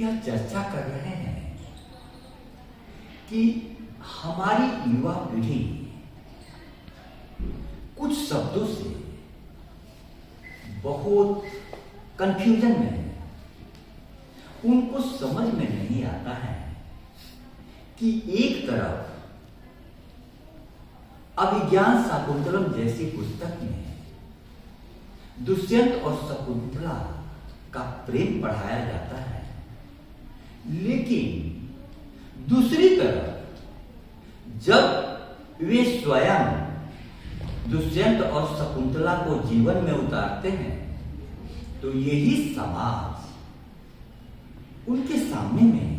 यह चर्चा कर रहे हैं कि हमारी युवा पीढ़ी कुछ शब्दों से बहुत कंफ्यूजन में है। उनको समझ में नहीं आता है कि एक तरफ अभिज्ञान शाकुंतलम जैसी पुस्तक में दुष्यंत और शकुंतला का प्रेम पढ़ाया जाता है, लेकिन दूसरी तरफ जब वे स्वयं दुष्यंत और शकुंतला को जीवन में उतारते हैं तो यही समाज उनके सामने में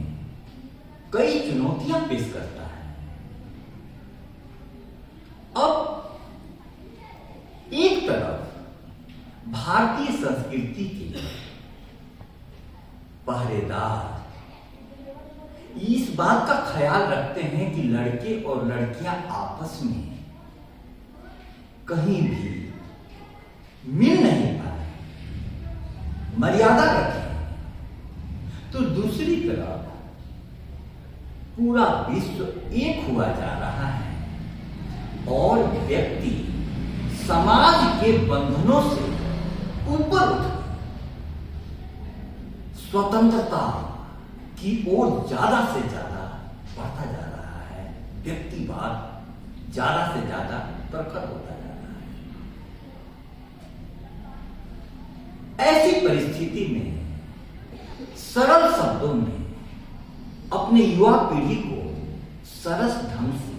कई चुनौतियां पेश करता है। अब एक तरफ भारतीय संस्कृति के पहरेदार इस बात का ख्याल रखते हैं कि लड़के और लड़कियां आपस में कहीं भी मिल नहीं पाए, मर्यादा रखें, तो दूसरी तरफ पूरा विश्व एक हुआ जा रहा है और व्यक्ति समाज के बंधनों से ऊपर उठ स्वतंत्रता की ओर ज्यादा से ज्यादा बढ़ता जा रहा है। व्यक्तिवाद ज्यादा से ज्यादा प्रखर होता जा रहा है। ऐसी परिस्थिति में सरल शब्दों में अपने युवा पीढ़ी को सरस ढंग से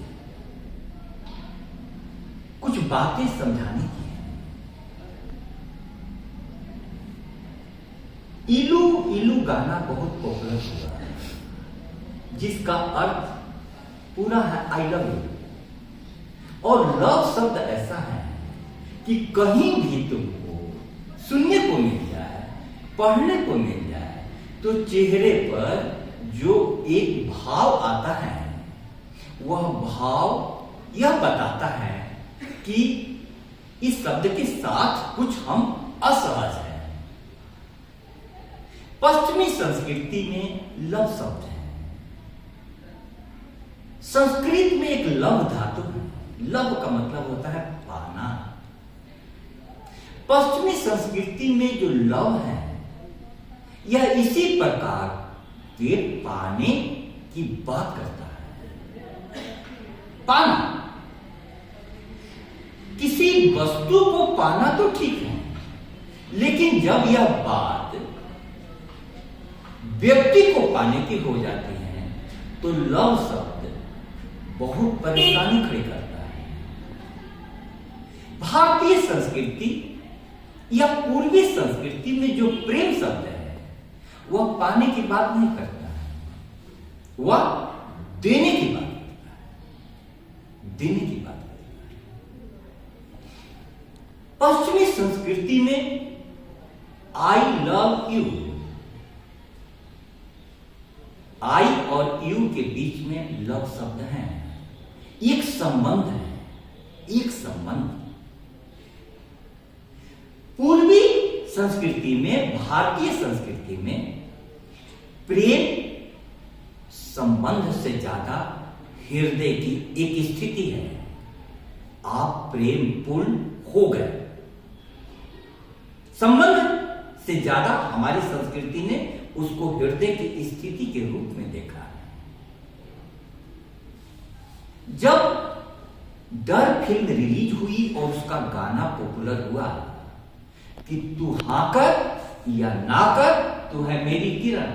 कुछ बातें समझाने की है। इलू इलू गाना बहुत पॉपुलर हुआ है, जिसका अर्थ पूरा है आई लव यू। और लव शब्द ऐसा है कि कहीं भी तुमको सुनने को मिल जाए, पढ़ने को मिल जाए, तो चेहरे पर जो एक भाव आता है वह भाव यह बताता है कि इस शब्द के साथ कुछ हम असहज हैं। पश्चिमी संस्कृति में लव शब्द है। संस्कृत में एक लव धातु है। लव का मतलब होता है पाना। पश्चिमी संस्कृति में जो लव है यह इसी प्रकार के पाने की बात करता है। पाना, किसी वस्तु को पाना तो ठीक है, लेकिन जब यह बात व्यक्ति को पाने की हो जाती है तो लव शब्द बहुत परेशानी खड़ी करता है। भारतीय संस्कृति या पूर्वी संस्कृति में जो प्रेम शब्द है वह पाने की बात नहीं करता है, वह देने की बात करता है, देने की बात करता है। पश्चिमी संस्कृति में आई लव यू, आई और यू के बीच में लव शब्द है। एक संबंध है, एक संबंध। पूर्वी संस्कृति में, भारतीय संस्कृति में प्रेम संबंध से ज्यादा हृदय की एक स्थिति है। आप प्रेम पूर्ण हो गए। संबंध से ज्यादा हमारी संस्कृति ने उसको हृदय की स्थिति के रूप में देखा है। जब डर फिल्म रिलीज हुई और उसका गाना पॉपुलर हुआ कि तू हां कर या ना कर, तू है मेरी किरण,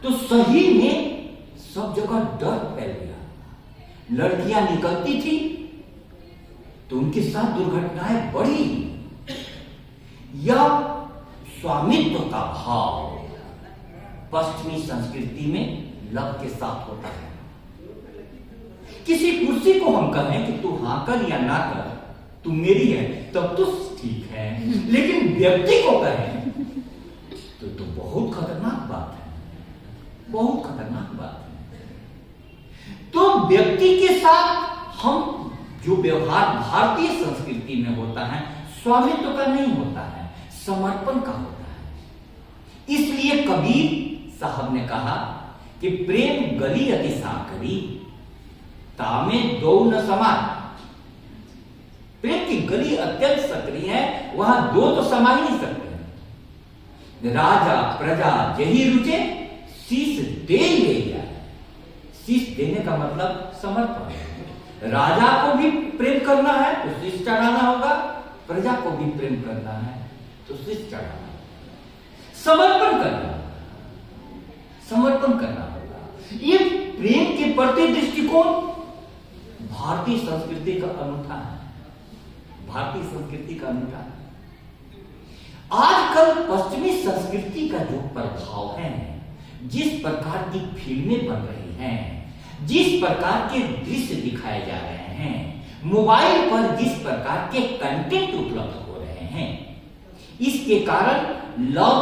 तो सही में सब जगह डर फैल गया। लड़कियां निकलती थी तो उनके साथ दुर्घटनाएं बढ़ी। या स्वामित्व का भाव पश्चिमी संस्कृति में लव के साथ होता है। किसी कुर्सी को हम कहें कि तू हां कर या ना कर, तू मेरी है, तब तो ठीक है, लेकिन व्यक्ति को कहें तो बहुत खतरनाक बात है, बहुत खतरनाक बात है। तो व्यक्ति के साथ हम जो व्यवहार भारतीय संस्कृति में होता है स्वामित्व का नहीं होता है, समर्पण का होता है। इसलिए कबीर साहब ने कहा कि प्रेम गली अति साकरी, तामे दो न समान। प्रेम की गली अत्यंत सक्रिय है, वहां दो तो समा ही नहीं सकते। राजा प्रजा यही रुचे, शीश दे ले जाए। शीश देने का मतलब समर्पण। राजा को भी प्रेम करना है तो शीश चढ़ाना होगा, प्रजा को भी प्रेम करना है तो शीश चढ़ाना, समर्पण करना, समर्पण करना होगा। ये प्रेम के प्रति दृष्टिकोण भारतीय संस्कृति का अनूठा है, भारतीय संस्कृति का अनूठा है। आजकल पश्चिमी संस्कृति का जो प्रभाव है, जिस प्रकार की फिल्में बन रही हैं, जिस प्रकार के दृश्य दिखाए जा रहे हैं, मोबाइल पर जिस प्रकार के कंटेंट उपलब्ध हो रहे हैं, इसके कारण लव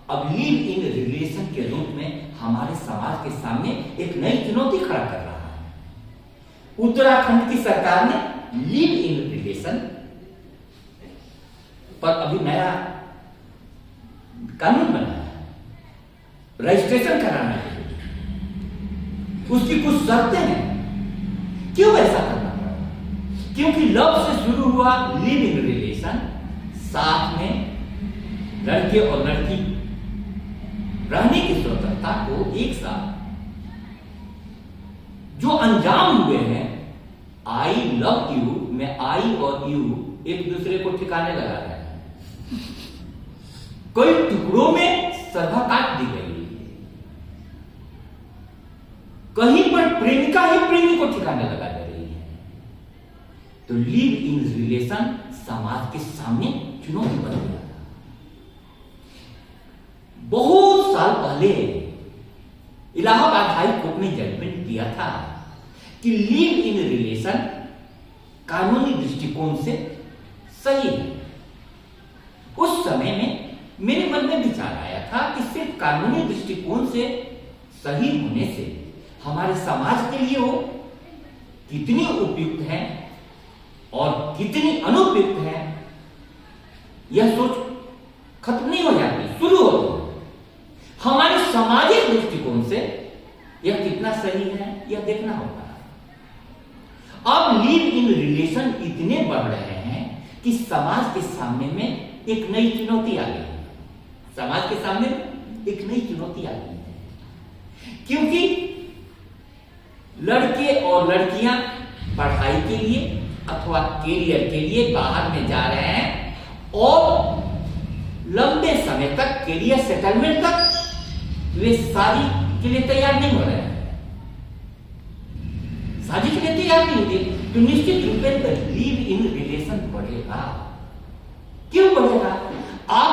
अब लिव इन रिलेशन के रूप में हमारे समाज के सामने एक नई चुनौती खड़ा कर रहा है। उत्तराखंड की सरकार ने लिव इन रिलेशन पर अभी नया कानून बनाया है, रजिस्ट्रेशन कराना है। उसकी कुछ शर्तें हैं। क्यों ऐसा करना पड़ा? क्योंकि लव से शुरू हुआ लिव इन रिलेशन, साथ में लड़के और लड़की रहने की स्वतंत्रता को एक साथ जो अंजाम हुए हैं, आई लव यू में आई और यू एक दूसरे को ठिकाने लगा रहे हैं। कई टुकड़ों में सभा काट दी गई, कहीं पर प्रेमिका ही प्रेमी को ठिकाने लगा दे रही है। तो लिव इन रिलेशन समाज के सामने चुनौती बन गया। बहुत साल पहले इलाहाबाद हाई कोर्ट ने जजमेंट दिया था कि लिव इन रिलेशन कानूनी दृष्टिकोण से सही है। उस समय में मेरे मन में विचार आया था कि सिर्फ कानूनी दृष्टिकोण से सही होने से हमारे समाज के लिए वो कितनी उपयुक्त है और कितनी अनुपयुक्त है, यह सोच खत्म नहीं हो जाती, शुरू होती है। हमारे सामाजिक दृष्टिकोण से यह कितना सही है यह देखना होगा। अब लिव इन रिलेशन इतने बढ़ रहे हैं कि समाज के सामने में एक नई चुनौती आ गई है। समाज के सामने एक नई चुनौती आ गई है, क्योंकि लड़के और लड़कियां पढ़ाई के लिए अथवा कैरियर के लिए बाहर में जा रहे हैं और लंबे समय तक कैरियर सेटलमेंट तक वे शादी के लिए तैयार नहीं हो रहे हैं। शादी के लिए तैयार नहीं होते तो निश्चित रूप से लिव इन रिलेशन बढ़ेगा। क्यों बढ़ेगा? आप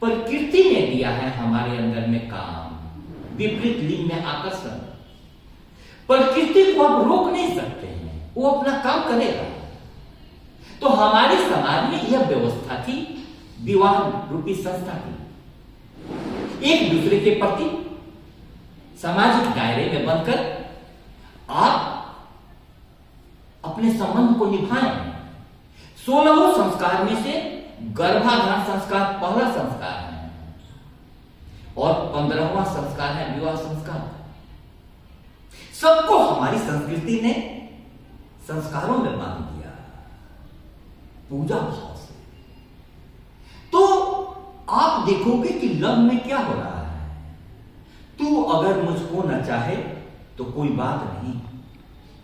प्रकृति ने दिया है हमारे अंदर में काम, विपरीत लिंग में आकर्षण। प्रकृति को आप रोक नहीं सकते हैं, वो अपना काम करेगा। तो हमारे समाज में यह व्यवस्था थी, विवाह रूपी संस्था थी। एक दूसरे के प्रति सामाजिक दायरे में बनकर आप अपने संबंध को निभाएं। 16 संस्कार में से गर्भाधान संस्कार पहला संस्कार है और 15वां संस्कार है विवाह संस्कार। सबको हमारी संस्कृति ने संस्कारों में बांध दिया, पूजा भाव से। तो आप देखोगे कि लव में क्या हो रहा है। तू अगर मुझको न चाहे तो कोई बात नहीं,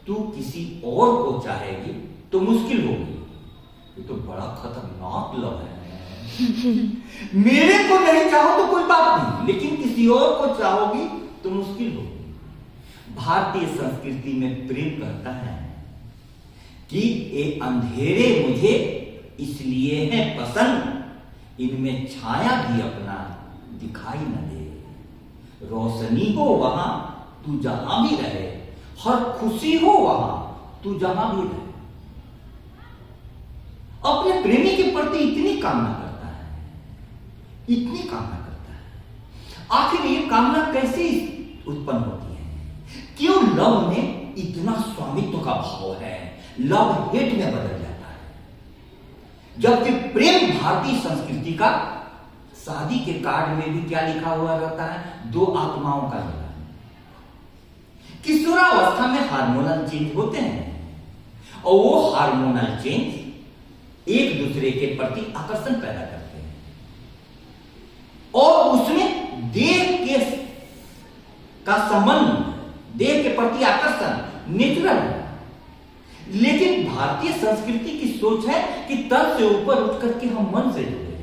तू किसी और को चाहेगी तो मुश्किल होगी। ये तो बड़ा खतरनाक लव है। मेरे को नहीं चाहो तो कोई बात नहीं, लेकिन किसी और को चाहोगी तो मुश्किल होगी। भारतीय संस्कृति में प्रेम कहता है कि ये अंधेरे मुझे इसलिए है पसंद, इनमें छाया भी अपना दिखाई न दे। रोशनी हो वहां तू जहां भी रहे, हर खुशी हो वहां तू जहां भी रहे। अपने प्रेमी के प्रति इतनी कामना करता है, इतनी कामना करता है। आखिर ये कामना कैसे उत्पन्न होती है? क्यों लव में इतना स्वामित्व का भाव है, लव हेट में बदल जाता है, जबकि प्रेम भारतीय संस्कृति का शादी के कार्ड में भी क्या लिखा हुआ रहता है? दो आत्माओं का मिलन। किशोरावस्था में हार्मोनल चेंज होते हैं और वो हार्मोनल चेंज एक दूसरे के प्रति आकर्षण पैदा करते हैं और उसमें देह का संबंध, देह के प्रति आकर्षण नेचुरल है। लेकिन भारतीय संस्कृति की सोच है कि तन से ऊपर उठ करके हम मन से जुड़े,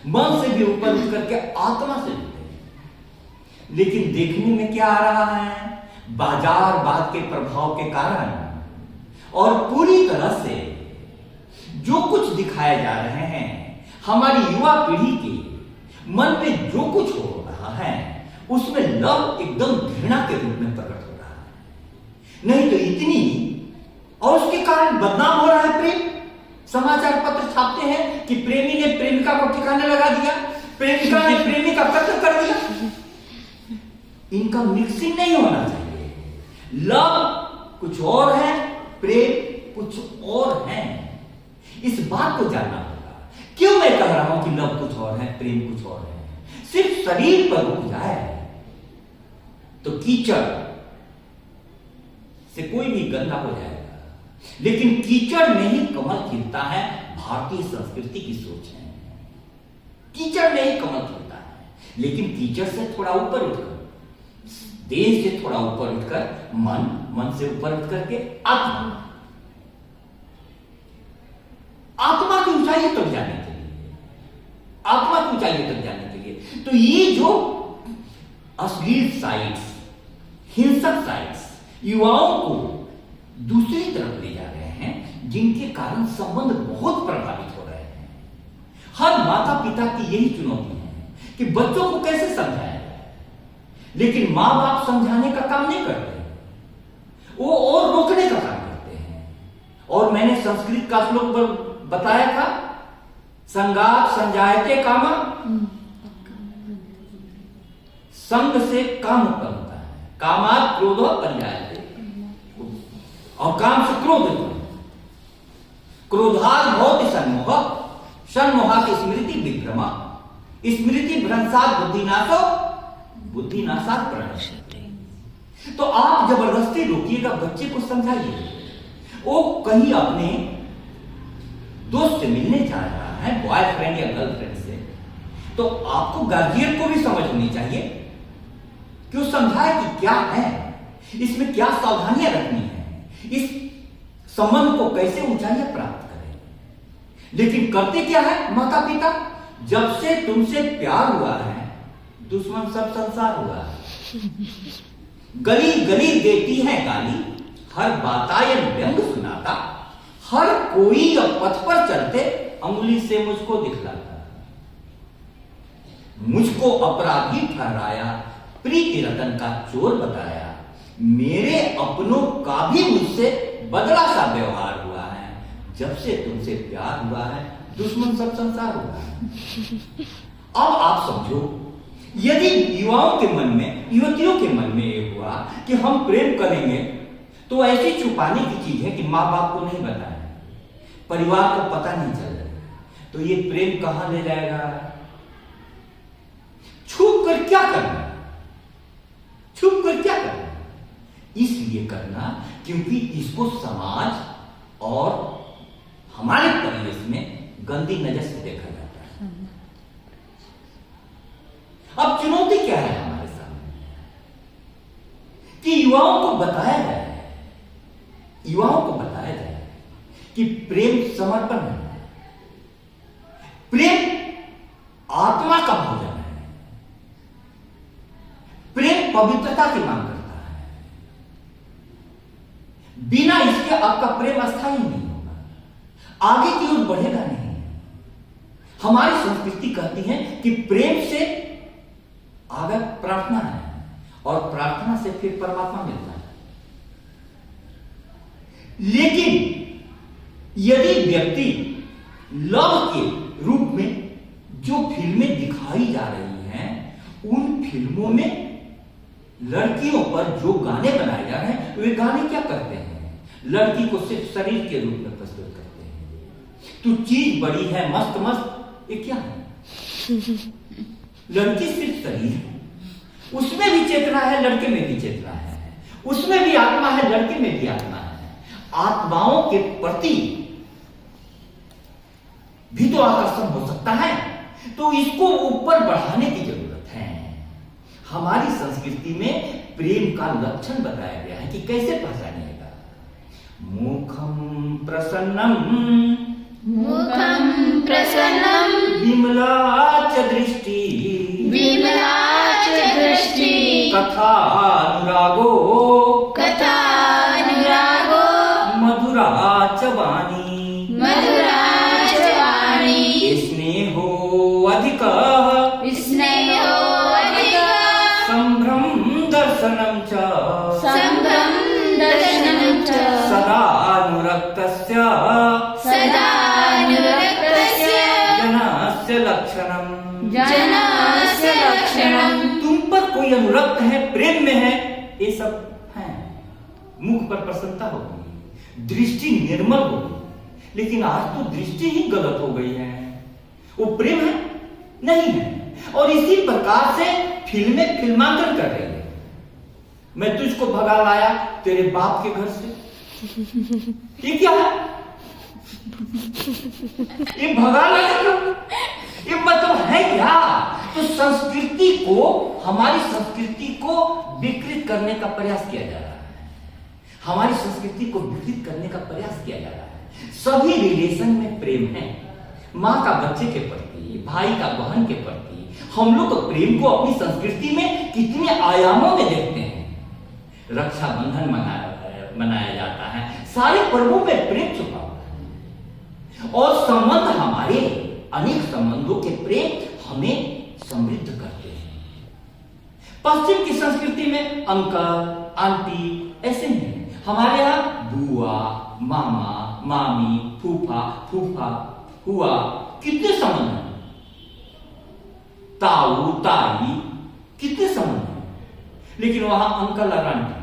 मन से भी ऊपर उठ करके आत्मा से जुड़े। लेकिन देखने में क्या आ रहा है? बाजारवाद के प्रभाव के कारण और पूरी तरह से जो कुछ दिखाए जा रहे हैं, हमारी युवा पीढ़ी के मन में जो कुछ हो रहा है उसमें लव एकदम घृणा के रूप में प्रकट हो रहा है। नहीं तो इतनी, और उसके कारण बदनाम हो रहा है प्रेम। समाचार पत्र छापते हैं कि प्रेमी ने प्रेमिका को ठिकाने लगा दिया, प्रेमिका ने प्रेमी का कत्ल कर दिया। इनका मिक्सिंग नहीं होना चाहिए। लव कुछ और है, प्रेम कुछ और है। इस बात को जानना होगा। क्यों मैं कह रहा हूं कि लव कुछ और है, प्रेम कुछ और है? सिर्फ शरीर पर रुक जाए तो कीचड़ से कोई भी गंदा हो जाएगा, लेकिन कीचड़ में ही कमल खिलता है। भारतीय संस्कृति की सोच है कीचड़ में ही कमल खिलता है। लेकिन कीचड़ से थोड़ा ऊपर उठकर, देह से थोड़ा ऊपर उठकर मन, मन से ऊपर उठ करके आत्मा, आत्मा की ऊंचाई तक जाने के लिए, आत्मा की ऊंचाई तक जाने के लिए तो ये जो अश्लील साइट्स, हिंसक साइट्स युवाओं को दूसरी तरफ ले जा रहे हैं, जिनके कारण संबंध बहुत प्रभावित हो रहे हैं। हर माता पिता की यही चुनौती है कि बच्चों को कैसे समझाया जाए। लेकिन मां बाप समझाने का काम नहीं करते, वो और रोकने का काम करते हैं। और मैंने संस्कृत का श्लोक बताया था, संगात संजायते कामा, संग से काम उत्पन्न होता है, कामात क्रोधो परिजायते, और काम से क्रोध उत्पन्न, क्रोधात् भवति सन्मोह, सन्मोहात् स्मृति विभ्रमा, स्मृति भ्रंशात् बुद्धिनाशो, बुद्धिनाशात् प्रणश्यते। तो आप जबरदस्ती रोकिएगा, बच्चे को समझाइए। वो कहीं अपने दोस्त से मिलने जा रहा है, बॉयफ्रेंड या गर्लफ्रेंड से, तो आपको गार्जियन को भी समझ होनी चाहिए कि वो समझाए कि क्या है, इसमें क्या सावधानियां रखनी है, इस संबंध को कैसे ऊंचाइयां प्राप्त करें। लेकिन करते क्या है माता पिता? जब से तुमसे प्यार हुआ है, दुश्मन सब संसार हुआ है। गली गली देती है गाली, हर बातायन व्यंग सुनाता, हर कोई अब पथ पर चलते अंगुली से मुझको दिखलाता। मुझको अपराधी ठहराया, प्रीति रतन का चोर बताया, मेरे अपनों का भी मुझसे बदला सा व्यवहार हुआ है। जब से तुमसे प्यार हुआ है, दुश्मन सब संसार हुआ है। अब आप समझो, यदि युवाओं के मन में, युवतियों के मन में ये हुआ कि हम प्रेम करेंगे, तो ऐसी छुपाने की चीज है कि माँ बाप को नहीं बताया, परिवार को पता नहीं चल रहा, तो ये प्रेम कहां ले जाएगा? छुप कर क्या करना? छुप कर क्या करना? इसलिए करना क्योंकि इसको समाज और हमारे परिवेश में गंदी नजर से देखा जाता है। अब चुनौती क्या है हमारे सामने? कि युवाओं को बताया जाए, युवाओं को बताया जाए कि प्रेम समर्पण है, प्रेम आत्मा का भोजन है, प्रेम पवित्रता की मांग करता है। बिना इसके आपका प्रेम अस्थायी नहीं होगा, आगे की ओर बढ़ेगा नहीं। हमारी संस्कृति कहती है कि प्रेम से आगे प्रार्थना है और प्रार्थना से फिर परमात्मा मिलता है। लेकिन यदि व्यक्ति लव के रूप में जो फिल्में दिखाई जा रही हैं, उन फिल्मों में लड़कियों पर जो गाने बनाए जा रहे हैं, वे गाने क्या करते हैं? लड़की को सिर्फ शरीर के रूप में प्रस्तुत करते हैं। तू चीज बड़ी है, मस्त मस्त, ये क्या है? लड़की सिर्फ शरीर है, उसमें भी चेतना है, लड़के में भी चेतना है, उसमें भी आत्मा है, लड़के में भी आत्मा है। आत्माओं के प्रति भी तो आकर्षण हो सकता है, तो इसको ऊपर बढ़ाने की जरूरत है। हमारी संस्कृति में प्रेम का लक्षण बताया गया है कि कैसे पहचानिएगा। मुखम प्रसन्नम, मुखम प्रसन्नम, विमला च दृष्टि, विमला च दृष्टि, कथानुरागो, कथानुरागो, मधुरा च वाणी, मधुरा च वाणी, स्नेहो अधिकः, स्नेहो अधिकः, संभ्रम दर्शनम च, संभ्रम दर्शनं च, सदानुरक्तस्य, सदानुरक्तस्य, जनस्य लक्षणम। जनस्य लक्षणम्। तुम पर कोई अनुरक्त है, प्रेम में है, ये सब है। मुख पर प्रसन्नता होगी, दृष्टि निर्मल होगी, लेकिन आज तो दृष्टि ही गलत हो गई है। वो प्रेम है नहीं है। और इसी प्रकार से फिल्में फिल्मांकन कर रही है। मैं तुझको भगा लाया तेरे बाप के घर से, ये क्या है? ये भगा लाया क्यों? ये मतलब है क्या? तो संस्कृति को, हमारी संस्कृति को विकृत करने का प्रयास किया जा रहा है। हमारी संस्कृति को विकृत करने का प्रयास किया जा रहा है। सभी रिलेशन में प्रेम है। माँ का बच्चे के प्रति, भाई का बहन के प्रति। हम लोग प्रेम को अपनी संस्कृति में कितने आयामों में देखते हैं। रक्षाबंधन मनाया जाता है, सारे पर्वों में प्रेम छुपा हुआ है। और संबंध, हमारे अनेक संबंधों के प्रेम हमें समृद्ध करते हैं। पश्चिम की संस्कृति में अंकल आंटी ऐसे नहीं, हमारे यहाँ बुआ, मामा, मामी, फूफा, फूफा, हुआ, कितने संबंध हैं। ताऊ, ताई, कितने संबंध हैं। लेकिन वहां अंकल और आंटी।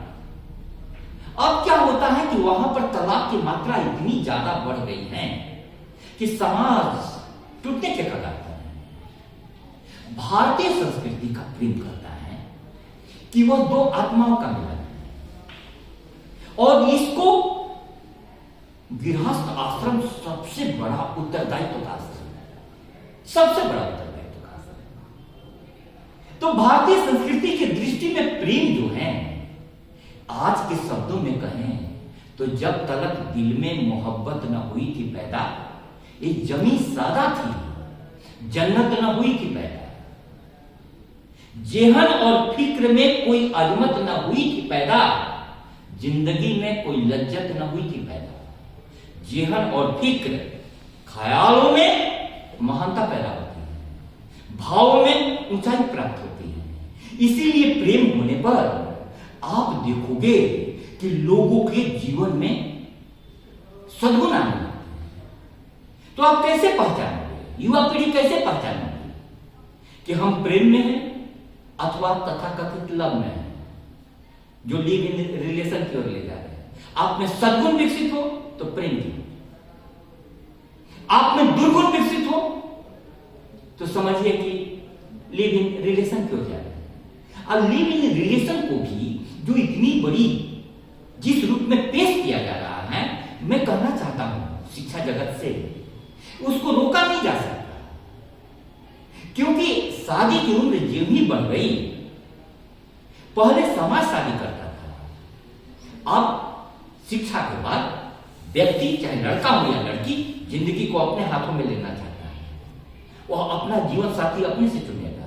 अब क्या होता है कि वहां पर तलाक की मात्रा इतनी ज्यादा बढ़ गई है कि समाज टूटने के कगार पर है। भारतीय संस्कृति का प्रेम करता है कि वह दो आत्माओं का मिलन है, और इसको गृहस्थ आश्रम सबसे बड़ा उत्तरदायित्व का आश्रम है, सबसे बड़ा उत्तरदायित्व का आश्रम है। तो भारतीय संस्कृति की दृष्टि में प्रेम जो है, आज के शब्दों में कहें तो जब तक दिल में मोहब्बत न हुई थी पैदा, ये जमीन सादा थी, जन्नत न हुई थी पैदा। जेहन और फिक्र में कोई अजमत न हुई थी पैदा, जिंदगी में कोई लज्जत न हुई थी पैदा। जेहन और फिक्र, ख्यालों में महानता पैदा होती है, भावों में ऊंचाई प्राप्त होती है। इसीलिए प्रेम होने पर आप देखोगे कि लोगों के जीवन में सद्गुण आने लगते हैं। तो आप कैसे पहचानोगे, युवा पीढ़ी कैसे पहचानोगे कि हम प्रेम में हैं अथवा तथाकथित लव में हैं, जो लिव इन रिलेशन की ओर ले जा रहे हैं। आप में सद्गुण विकसित हो तो प्रेम की, आप में दुर्गुण विकसित हो तो समझिए कि लिव इन रिलेशन की ओर जा रहे हैं। और लिव इन रिलेशन को भी जो इतनी बड़ी जिस रूप में पेश किया जा रहा है, मैं कहना चाहता हूं शिक्षा जगत से, उसको रोका नहीं जा सकता। क्योंकि शादी की उम्र ज्यों ही बढ़ गई, पहले समाज शादी करता था, अब शिक्षा के बाद व्यक्ति, चाहे लड़का हो या लड़की, जिंदगी को अपने हाथों में लेना चाहता है। वह अपना जीवन साथी अपने से चुनेगा।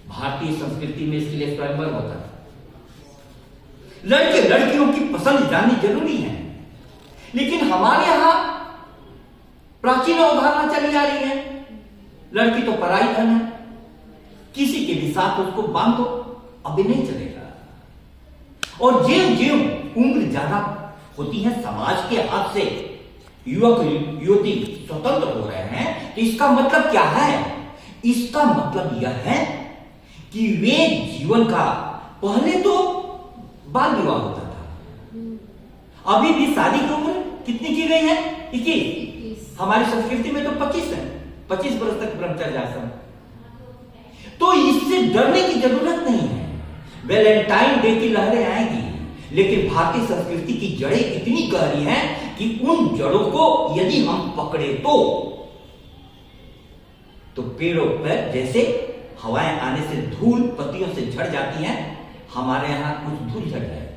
भारतीय संस्कृति में इसके लिए स्वयंवर होता था। लड़के लड़कियों की पसंद जाननी जरूरी है, लेकिन हमारे यहां प्राचीन अवधारणा चली आ रही है, लड़की तो पराई धन है, किसी के भी साथ उसको बांध दो, अभी नहीं चलेगा। और ज्यों ज्यों उम्र ज्यादा होती है, समाज के हाथ से युवक युवती स्वतंत्र हो रहे हैं, तो इसका मतलब क्या है? इसका मतलब यह है कि वे जीवन का, पहले तो बाल विवाह होता था, अभी भी शादी की उम्र कितनी की गई है? 21। हमारी संस्कृति में तो 25 है, 25 वर्ष तक ब्रह्मचर्य आश्रम। तो इससे डरने की जरूरत नहीं है। वैलेंटाइन डे की लहरें आएंगी, लेकिन भारतीय संस्कृति की जड़ें इतनी गहरी हैं कि उन जड़ों को यदि हम पकड़े तो पेड़ों पर जैसे हवाएं आने से धूल पत्तियों से झड़ जाती हैं, हमारे यहां कुछ धूल झड़ जाएगी।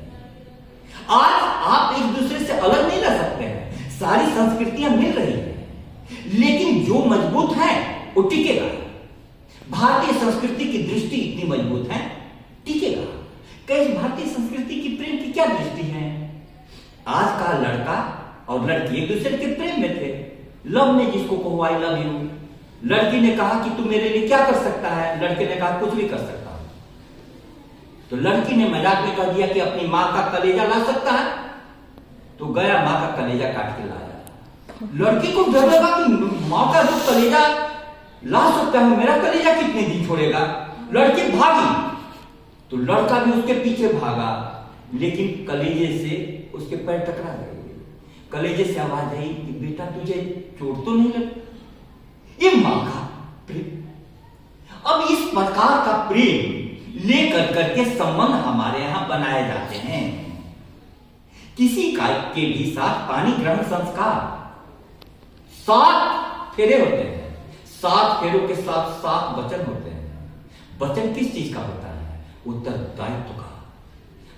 आज आप एक दूसरे से अलग नहीं रह सकते हैं, सारी संस्कृतियां मिल रही हैं, लेकिन जो मजबूत है वो टिकेगा। भारतीय संस्कृति की दृष्टि इतनी मजबूत है, टिकेगा। कई भारतीय संस्कृति की प्रेम की क्या दृष्टि है? आज का लड़का और लड़की एक दूसरे के प्रेम में थे, लव में जिसको कहो आई लव यू। लड़की ने कहा कि तू मेरे लिए क्या कर सकता है? लड़के ने कहा कुछ भी कर सकता हूं। तो लड़की ने मजाक में कह दिया कि अपनी मां का कलेजा ला सकता है, तो गया मां का कलेजा काट के लाया। लड़की को डर लगा कि मां का जो कलेजा ला सकता है, मेरा कलेजा कितने दिन छोड़ेगा। लड़की भागी तो लड़का भी उसके पीछे भागा, लेकिन कलेजे से उसके पैर टकरा गए। कलेजे से आवाज आई कि बेटा तुझे चोट तो नहीं लगी? ये मां का प्रेम। अब इस प्रकार का प्रेम लेकर करके संबंध हमारे यहां बनाए जाते हैं। किसी का के भी साथ पानी ग्रहण संस्कार 7 फेरे होते हैं। 7 फेरों के साथ 7 वचन होते हैं। वचन किस चीज का होता है? उत्तरदायित्व का।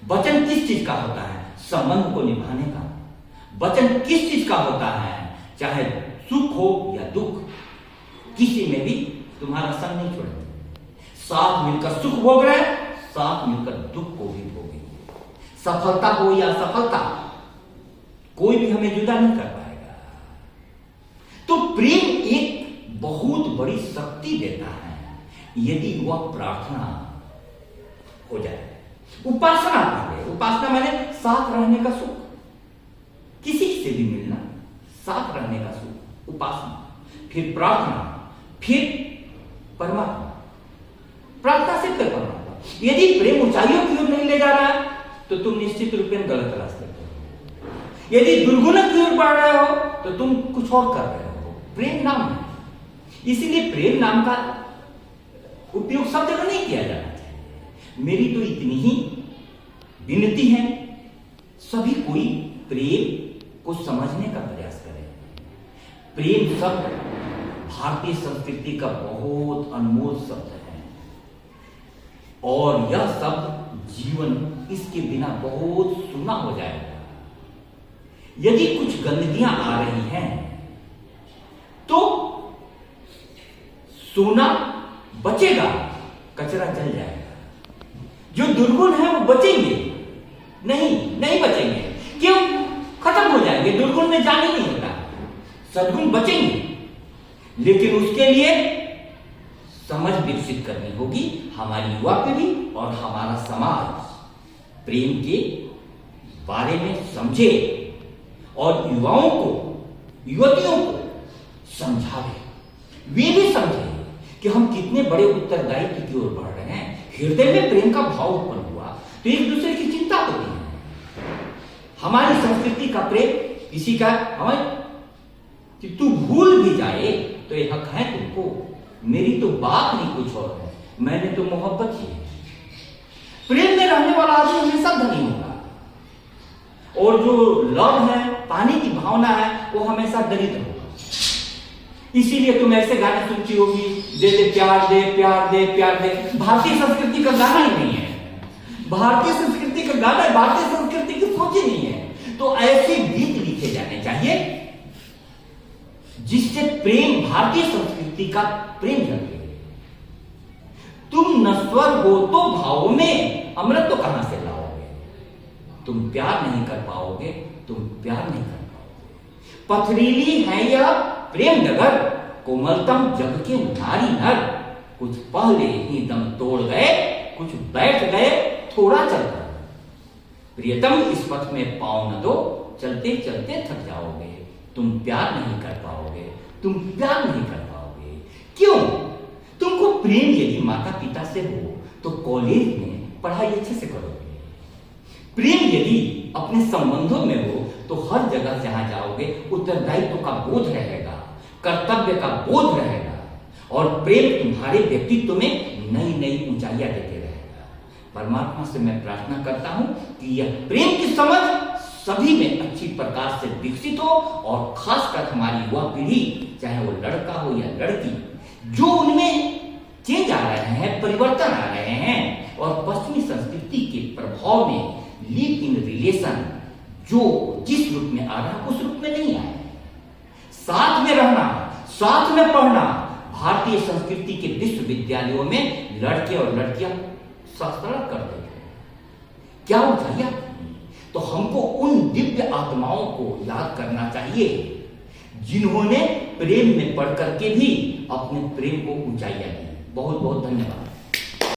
वचन किस चीज का होता है? संबंध को निभाने का। वचन किस चीज का होता है? चाहे सुख हो या दुख, किसी में भी तुम्हारा संग नहीं छोड़ेंगे। साथ मिलकर सुख भोग रहे, साथ मिलकर दुख को भी भोगेंगे। सफलता हो या असफलता, कोई भी हमें जुदा नहीं कर पाएगा। तो प्रेम एक बहुत बड़ी शक्ति देता है यदि वह प्रार्थना हो जाए। उपासना पहले, उपासना माने साथ रहने का सुख, किसी से भी मिलना, साथ रहने का सुख, उपासना। फिर प्रार्थना, फिर परमात्मा। प्रार्थना से फिर परमात्मा। यदि प्रेम ऊंचाइयों की ओर नहीं ले जा रहा है तो तुम निश्चित रूप में गलत रास्ते पर हो। यदि दुर्गुण की ओर बढ़ रहे हो तो तुम कुछ और कर रहे हो। प्रेम नाम है, इसीलिए प्रेम नाम का उपयोग सब जगह नहीं किया जाना चाहिए। मेरी तो इतनी ही विनती है, सभी कोई प्रेम को समझने का प्रयास करें। प्रेम शब्द भारतीय संस्कृति का बहुत अनमोल शब्द है और यह शब्द जीवन इसके बिना बहुत सूना हो जाएगा। यदि कुछ गंदगियां आ रही हैं तो सोना बचेगा, कचरा जल जाएगा। जो दुर्गुण है वो बचेंगे नहीं बचेंगे। क्यों? खत्म हो जाएंगे। दुर्गुण में जान ही नहीं होता। सद्गुण बचेंगे, लेकिन उसके लिए समझ विकसित करनी होगी हमारी युवा पीढ़ी और हमारा समाज प्रेम के बारे में समझे और युवाओं को, युवतियों को समझावे। वे भी समझे कि हम कितने बड़े उत्तरदायित्व की ओर बढ़ रहे हैं। हृदय में प्रेम का भाव उत्पन्न हुआ तो एक दूसरे की चिंता होती है। हमारी संस्कृति का प्रेम किसी का हमें कि तू भूल भी जाए तो ये हक है तुमको। मेरी तो बात नहीं कुछ और है, मैंने तो मोहब्बत की है। प्रेम में रहने वाला आदमी हमेशा धनी होगा और जो लव है, पानी की भावना है, वो हमेशा दरिद्र होगा। इसीलिए तुम ऐसे गाने सुनती होगी, दे दे प्यार दे प्यार दे प्यार दे। भारतीय संस्कृति का गाना ही नहीं है। भारतीय संस्कृति का गाना है, भारतीय संस्कृति की सोच ही नहीं है। तो ऐसे गीत लिखे जाने चाहिए जिससे प्रेम, भारतीय संस्कृति का प्रेम जगे। तुम नश्वर हो तो भावों में अमृत तो कहां से लाओगे? तुम प्यार नहीं कर पाओगे, तुम प्यार नहीं कर पाओगे। पथरीली है यह प्रेम डगर, कोमलतम जग के नारी नर। कुछ पहले ही दम तोड़ गए, कुछ बैठ गए थोड़ा चलकर। प्रियतम इस पथ में पाँव न दो, चलते चलते थक जाओगे। तुम प्यार नहीं कर पाओगे, तुम प्यार नहीं कर पाओगे। क्यों? तुमको प्रेम यदि माता पिता से हो तो कॉलेज में पढ़ाई अच्छे से करोगे। प्रेम यदि अपने संबंधों में हो तो हर जगह जहां जाओगे उत्तरदायित्व का बोध रहेगा, कर्तव्य का बोध रहेगा। और प्रेम तुम्हारे व्यक्तित्व में नई नई ऊंचाइयां देते रहेगा। परमात्मा से मैं प्रार्थना करता हूं कि यह प्रेम की समझ सभी में अच्छी प्रकार से विकसित हो, और खासकर हमारी युवा पीढ़ी, चाहे वो लड़का हो या लड़की, जो उनमें चेंज आ रहे हैं, परिवर्तन आ रहे हैं, और पश्चिमी संस्कृति के प्रभाव में लिव इन रिलेशन जो जिस रूप में आ रहा उस रूप में नहीं आए। साथ में रहना, साथ में पढ़ना, भारतीय संस्कृति के विश्वविद्यालयों में लड़के और लड़कियां शास्त्र करते थे। क्या ऊंचाइयां? तो हमको उन दिव्य आत्माओं को याद करना चाहिए जिन्होंने प्रेम में पढ़ करके भी अपने प्रेम को ऊंचाइयां दी। बहुत बहुत धन्यवाद।